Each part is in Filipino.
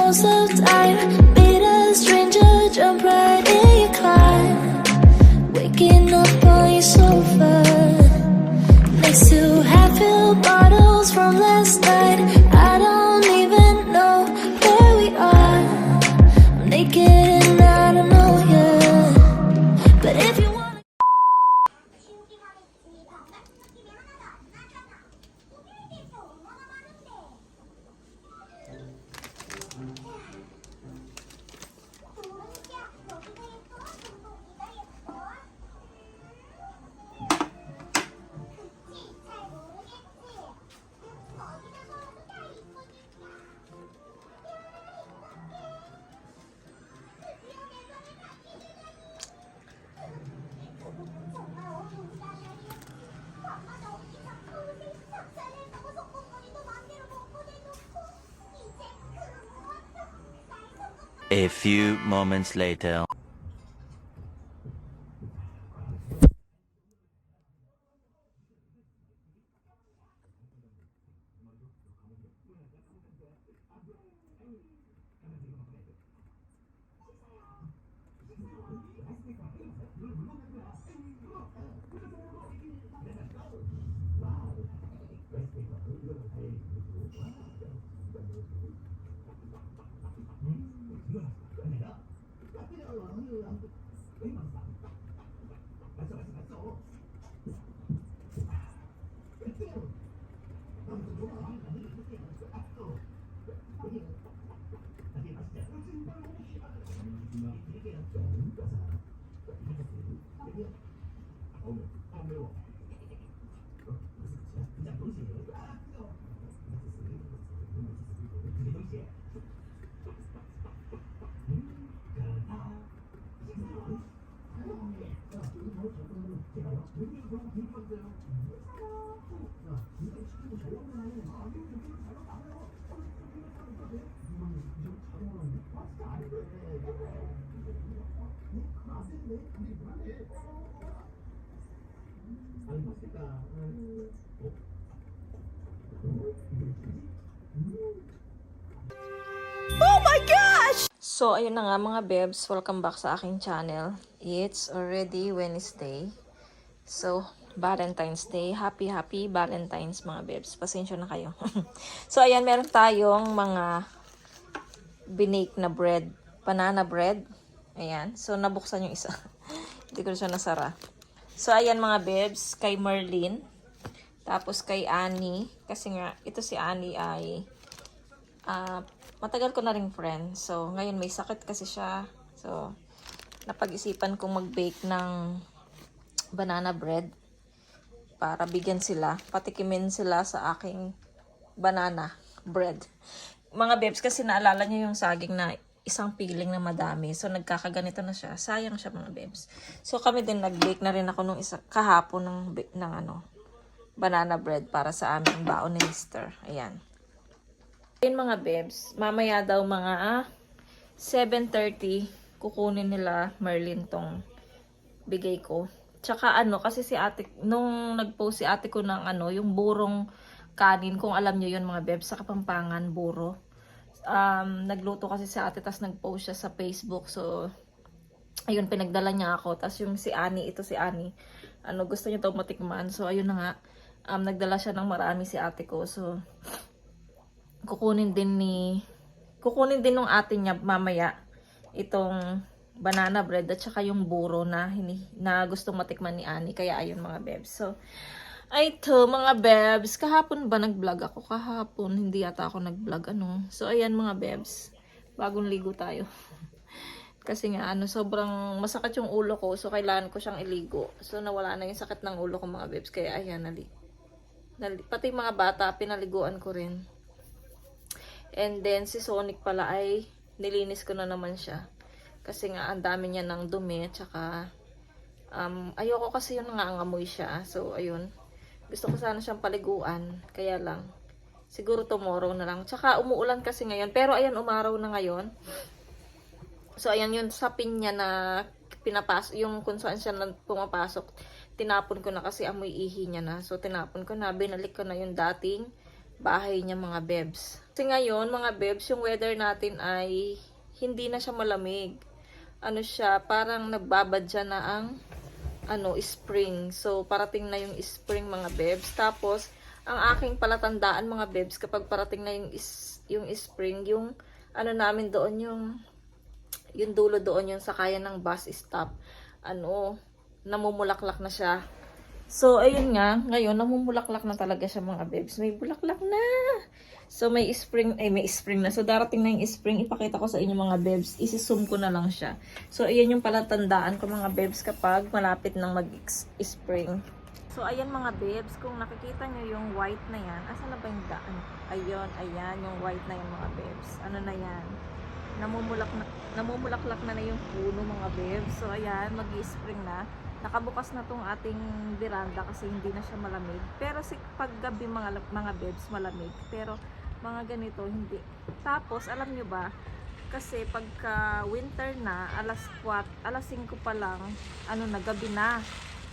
house of time. Meet a stranger, jump right in your climb. Waking up on your sofa next to half-filled bottles from last night. I don't even know where we are. I'm naked and I don't know you. But if you want. A few moments later. Oh my gosh! So, ayun na nga mga bebs. Welcome back sa aking channel. It's already Wednesday. So, Valentine's Day. Happy Valentine's mga bebs. Pasensya na kayo. So, ayan, meron tayong mga binake na bread. Banana bread. Ayan. So, nabuksan yung isa. Hindi ko siya nasara. So, ayan mga bebs. Kay Merlin. Tapos kay Annie. Kasi nga, ito si Annie ay matagal ko na ring friend. So, ngayon may sakit kasi siya. So, napag-isipan kong mag-bake ng banana bread para bigyan sila, patikimin sila sa aking banana bread. Mga bebs, kasi naalala nyo yung saging na isang piling na madami. So, nagkakaganito na siya. Sayang siya mga bebs. So, kami din nag-bake na rin ako nung kahapon ng banana bread para sa aming baon ni Mr. Ayan. Ayun mga bebs, mamaya daw mga 7:30 kukunin nila Merlin tong bigay ko. Tsaka kasi si ate, nung nag-post si ate ko ng yung burong kanin, kung alam nyo yun mga bebs, sa Kapampangan, buro. Nagluto kasi si ate, tas nag-post siya sa Facebook. So, ayun, pinagdala niya ako. Tas yung si Annie, ito si Annie, gusto niya daw matikman. So, ayun na nga, nagdala siya ng marami si ate ko. So, kukunin din nung ate niya mamaya itong banana bread at saka yung buro na gustong matikman ni Annie. Kaya ayun mga bebs. So, ito mga bebs, kahapon ba nag-vlog ako? Kahapon, hindi yata ako nag-vlog So, ayan mga bebs, bagong ligo tayo. Kasi nga sobrang masakit yung ulo ko, so kailangan ko siyang iligo. So, nawala na yung sakit ng ulo ko mga bebs. Kaya ayan, pati mga bata, pinaliguan ko rin. And then, si Sonic pala ay nilinis ko na naman siya. Kasi nga, ang dami niya ng dumi. Tsaka, ayoko kasi yung nangangamoy siya. So, ayun. Gusto ko sana siyang paliguan. Kaya lang, siguro tomorrow na lang. Tsaka, umuulan kasi ngayon. Pero, ayan, umaraw na ngayon. So, ayan, yung sapin niya na pinapasok, yung kung saan siya pumapasok, tinapon ko na kasi amoy ihi niya na. So, tinapon ko na. Binalik ko na yung dating bahay niya mga bebs. Kasi ngayon, mga bebs, yung weather natin ay hindi na siya malamig. Ano siya, parang nagbabadya na ang spring. So, parating na yung spring, mga bebs. Tapos, ang aking palatandaan, mga bebs, kapag parating na yung spring, yung namin doon, yung dulo doon, yung sakayan ng bus stop, namumulaklak na siya. So, ayun nga, ngayon, namumulaklak na talaga siya, mga bebs. May bulaklak na. So, may spring na. So, darating na yung spring. Ipakita ko sa inyo, mga bebs. Isi-zoom ko na lang siya. So, ayan yung palatandaan ko, mga bebs, kapag malapit ng mag-spring. So, ayan, mga bebs. Kung nakikita nyo yung white na yan, asan na ba yung daan? Ayun, ayan, yung white na yan, mga bebs. Ano na yan? Namumulaklak na yung puno, mga bebs. So, ayan, mag-spring na. Nakabukas na tong ating veranda kasi hindi na siya malamig. Pero paggabi, mga bebs, malamig. Pero mga ganito, hindi. Tapos, alam nyo ba, kasi pagka winter na, alas 5 pa lang, na, gabi na.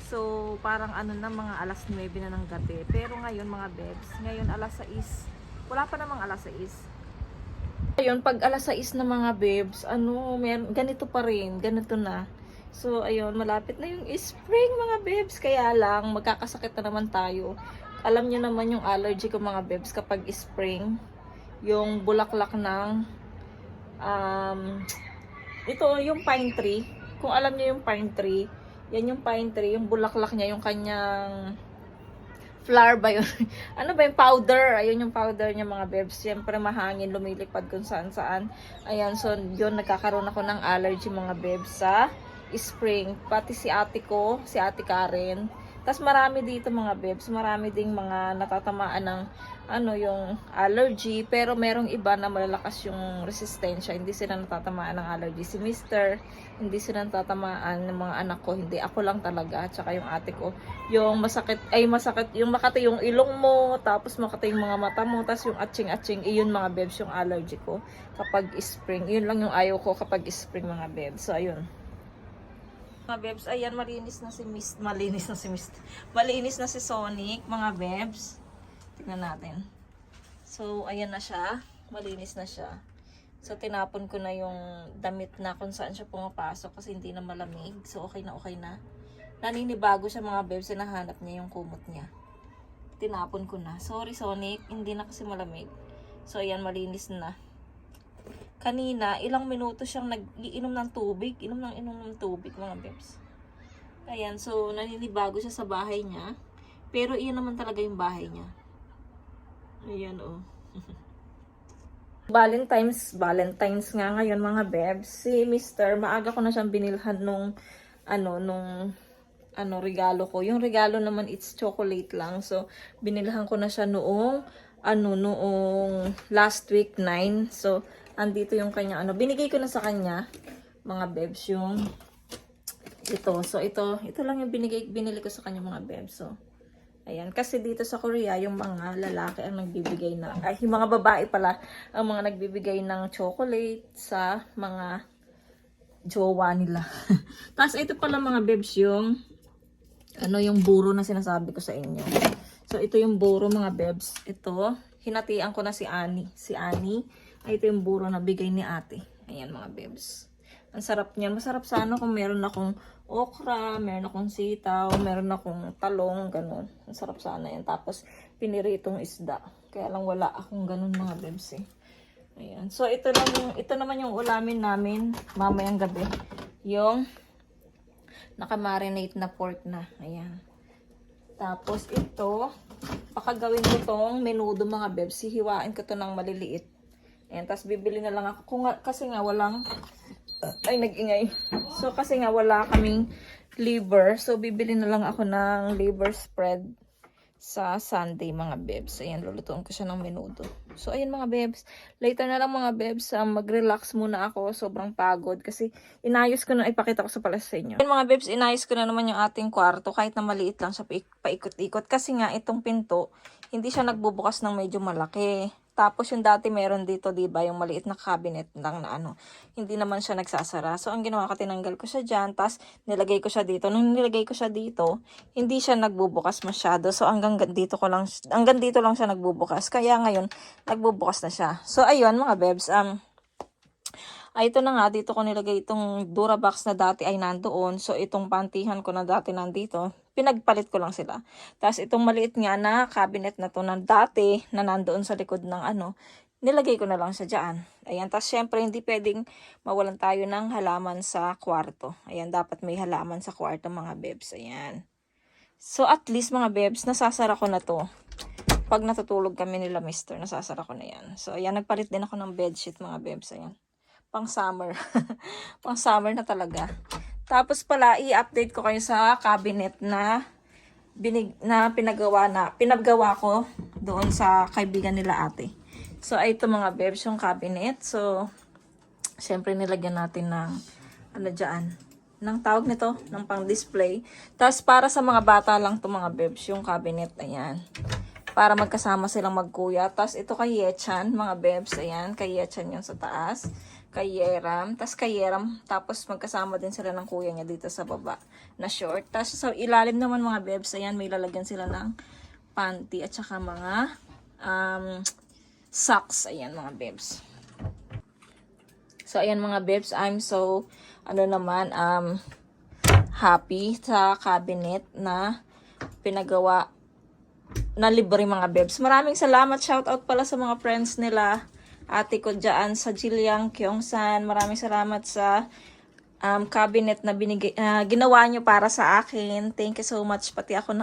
So, parang mga alas 9 na ng gabi. Pero ngayon, mga bebs, ngayon alas 6, wala pa namang alas 6. Ayun, pag alas 6 na, mga bebs, ganito pa rin, ganito na. So, ayun, malapit na yung spring, mga bebs. Kaya lang, magkakasakit na naman tayo. Alam niyo naman yung allergy ko, mga bebs, kapag spring. Yung bulaklak ng, ito, yung pine tree. Kung alam niyo yung pine tree, yan yung pine tree, yung bulaklak niya, yung kanyang flower ba yun? Ano ba yung powder? Ayun yung powder niya, mga bebs. Siyempre mahangin, lumilipad kung saan saan. Ayan, so yun, nagkakaroon ako ng allergy, mga bebs, sa spring. Pati si ate ko, si ate Karen. Tapos marami dito, mga bebs, marami ding mga natatamaan ng yung allergy, pero merong iba na malalakas yung resistensya, hindi sila natatamaan ng allergy. Si Mr., hindi sila natatamaan ng mga anak ko, hindi, ako lang talaga, at saka yung ate ko. Yung masakit, yung makati yung ilong mo, tapos makati yung mga mata mo, tapos yung atching-atching, iyon, mga bebs, yung allergy ko kapag spring. Yun lang yung ayaw ko kapag spring, mga bebs. So, ayun. Mga bebs, ayan, malinis na si Sonic, mga bebs. Tingnan natin. So, ayan na siya. Malinis na siya. So, tinapon ko na yung damit na kung saan siya pumapasok kasi hindi na malamig. So, okay na. Naninibago siya, mga bebs. Nahanap niya yung kumot niya. Tinapon ko na. Sorry, Sonic. Hindi na kasi malamig. So, ayan, malinis na. Kanina, ilang minuto siyang nag-iinom ng tubig. Inom ng tubig, mga bebs. Ayan, so naninibago siya sa bahay niya. Pero iyan naman talaga yung bahay niya. Ayan, oh. Valentine's nga ngayon, mga bebs. Si Mr., maaga ko na siyang binilhan nung regalo ko. Yung regalo naman, it's chocolate lang. So, binilhan ko na siya noong last week 9. So, andito yung kanya, binigay ko na sa kanya, mga bebs, yung ito. So, ito lang yung binili ko sa kanya, mga bebs. So, ayan. Kasi dito sa Korea, yung mga lalaki ang nagbibigay yung mga babae pala, ang mga nagbibigay ng chocolate sa mga jowa nila. Tapos, ito pala, mga bebs, yung yung buro na sinasabi ko sa inyo. So, ito yung buro, mga bebs. Ito, hinatian ko na si Annie. Ay, ito yung buro na bigay ni ate. Ayan, mga bebs. Ang sarap niyan. Masarap sana kung meron akong okra, meron akong sitaw, meron akong talong, ganun. Ang sarap sana yan. Tapos, piniritong isda. Kaya lang wala akong ganun, mga bebs, eh. Ayan. So, ito naman yung ulamin namin mamayang gabi. Yung nakamarinate na pork na. Ayan. Tapos, ito, pakagawin ko tong menudo, mga bebs. Hihiwain ko to ng maliliit. Ayan, tapos bibili na lang ako. Kasi nga walang, nag-ingay. So, kasi nga wala kaming liver. So, bibili na lang ako ng liver spread sa Sunday, mga bebs. Ayan, lulutuin ko siya ng menudo. So, ayan, mga bebs. Later na lang, mga bebs, mag-relax muna ako. Sobrang pagod. Kasi inayos ko na, ipakita ko sa pala sa inyo. Ayan, mga bebs, inayos ko na naman yung ating kwarto. Kahit na maliit lang siya, paikot-ikot. Kasi nga, itong pinto, hindi siya nagbubukas ng medyo malaki. Tapos yung dati meron dito, 'di ba, yung maliit na cabinet lang na ano, hindi naman siya nagsasara. So ang ginawa ko, tinanggal ko siya diyan, tapos nilagay ko siya dito. Nung nilagay ko siya dito, hindi siya nagbubukas masyado. So hanggang dito lang siya nagbubukas. Kaya ngayon nagbubukas na siya. So ayun mga bebs, ito na nga, dito ko nilagay itong Durabox na dati ay nandoon. So, itong pantihan ko na dati nandito, pinagpalit ko lang sila. Tapos, itong maliit nga na cabinet na to na dati na nandoon sa likod ng ano, nilagay ko na lang siya dyan. Ayan, tapos syempre, hindi pwedeng mawalan tayo ng halaman sa kwarto. Ayan, dapat may halaman sa kwarto mga bebs. Ayan. So, at least mga bebs, nasasara ko na to. Pag natutulog kami nila mister, nasasara ko na yan. So, ayan, nagpalit din ako ng bedsheet mga bebs. Ayan. Pang summer. Pang summer na talaga. Tapos pala, i-update ko kayo sa cabinet na pinagawa ko doon sa kaibigan nila ate. So, ay ito mga bebs, yung cabinet. So, syempre nilagyan natin ng ano dyan, ng tawag nito, ng pang display. Tapos para sa mga bata lang to mga bebs, yung cabinet, ayan. Para magkasama silang magkuya. Tapos ito kay Yechan, mga bebs, ayan, kay Yechan yung sa taas. Kay Yeram, tapos magkasama din sila ng kuya niya dito sa baba na short. Tapos sa ilalim naman mga bebs, ayan, may lalagyan sila ng panty at saka mga socks, ayan mga bebs. So ayan mga bebs, I'm so happy sa cabinet na pinagawa na libre mga bebs. Maraming salamat, shout out pala sa mga friends nila. Ate ko dyan sa Jiliang Kyongsan. Maraming salamat sa cabinet na ginawa nyo para sa akin. Thank you so much. Pati ako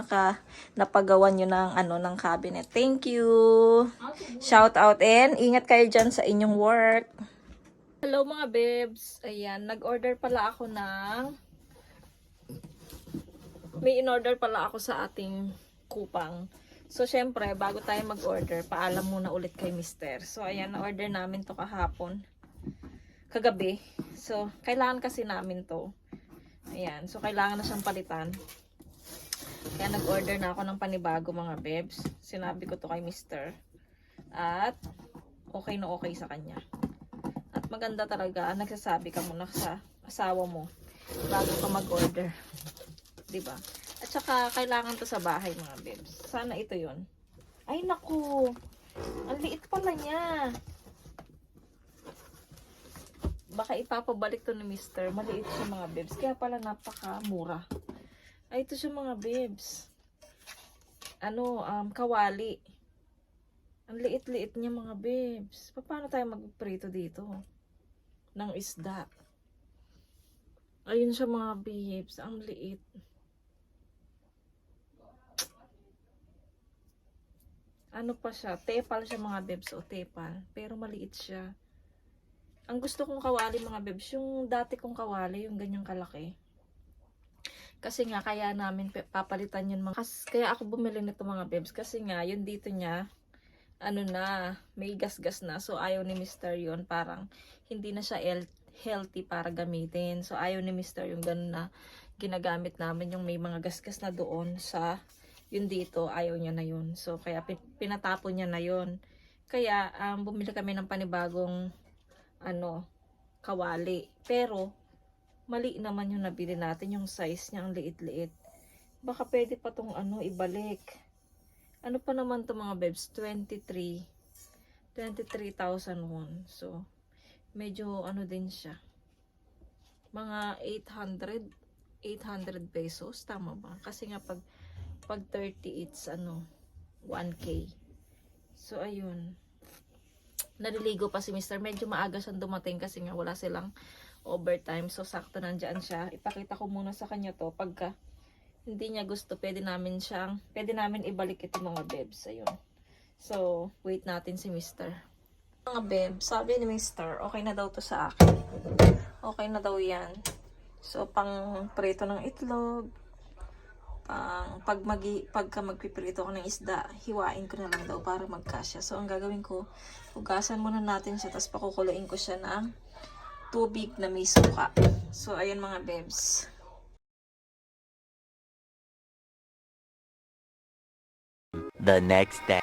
napagawa nyo ng cabinet. Thank you. Shout out and ingat kayo dyan sa inyong work. Hello mga bebs. Ayan, nag-order pala ako may in-order pala ako sa ating kupang. So, syempre, bago tayo mag-order, paalam muna ulit kay mister. So, ayan, na-order namin to kahapon. Kagabi. So, kailangan kasi namin to. Ayan. So, kailangan na siyang palitan. Kaya nag-order na ako ng panibago, mga bebs. Sinabi ko to kay mister. At, okay na okay sa kanya. At maganda talaga, nagsasabi ka muna sa asawa mo bago ka mag-order. Diba? At saka, kailangan to sa bahay, mga bebs. Sana ito yon. Ay, naku. Ang liit pala niya. Baka ipapabalik to ni mister. Maliit siya, mga bebs. Kaya pala napakamura. Ay, ito siya, mga bebs. Kawali. Ang liit-liit niya, mga bebs. Paano tayo magprito dito? Ng isda. Ayun siya, mga bebs. Ang liit. Ano pa siya? Tepal siya, mga bebs. O, tepal. Pero maliit siya. Ang gusto kong kawali, mga bebs, yung dati kong kawali, yung ganyang kalaki. Kasi nga, kaya namin papalitan yun. Kaya ako bumili nito, mga bebs. Kasi nga, yun dito niya, may gas-gas na. So, ayaw ni mister yun. Parang, hindi na siya healthy para gamitin. So, ayaw ni mister yung ganun na ginagamit namin. Yung may mga gas-gas na doon sa yun dito, ayaw niya na yun. So, kaya pinatapon niya na yun. Kaya, bumili kami ng panibagong, kawali. Pero, mali naman yung nabili natin. Yung size niya, ang liit-liit. Baka pwede pa tong, ibalik. Ano pa naman to mga bebs? 23,000 won. So, medyo, din siya. Mga 800 pesos. Tama ba? Kasi nga, pag 30 it's 1K. So ayun, naliligo pa si mister. Medyo maaga siyang dumating kasi nga wala silang overtime. So sakto nandyan siya. Ipakita ko muna sa kanya to. Pagka hindi niya gusto, pwede namin ibalik ito, mga bebs. Ayun. So wait natin si mister. Mga bebs, sabi ni mister, okay na daw to sa akin. Okay na daw yan. So pang prito ng itlog, pagka magpiprito ko ng isda, hiwain ko na lang daw para magkasya. So, ang gagawin ko, hugasan muna natin siya, tapos pakukuluin ko siya ng tubig na may suka. So, ayun mga bebs. The next day.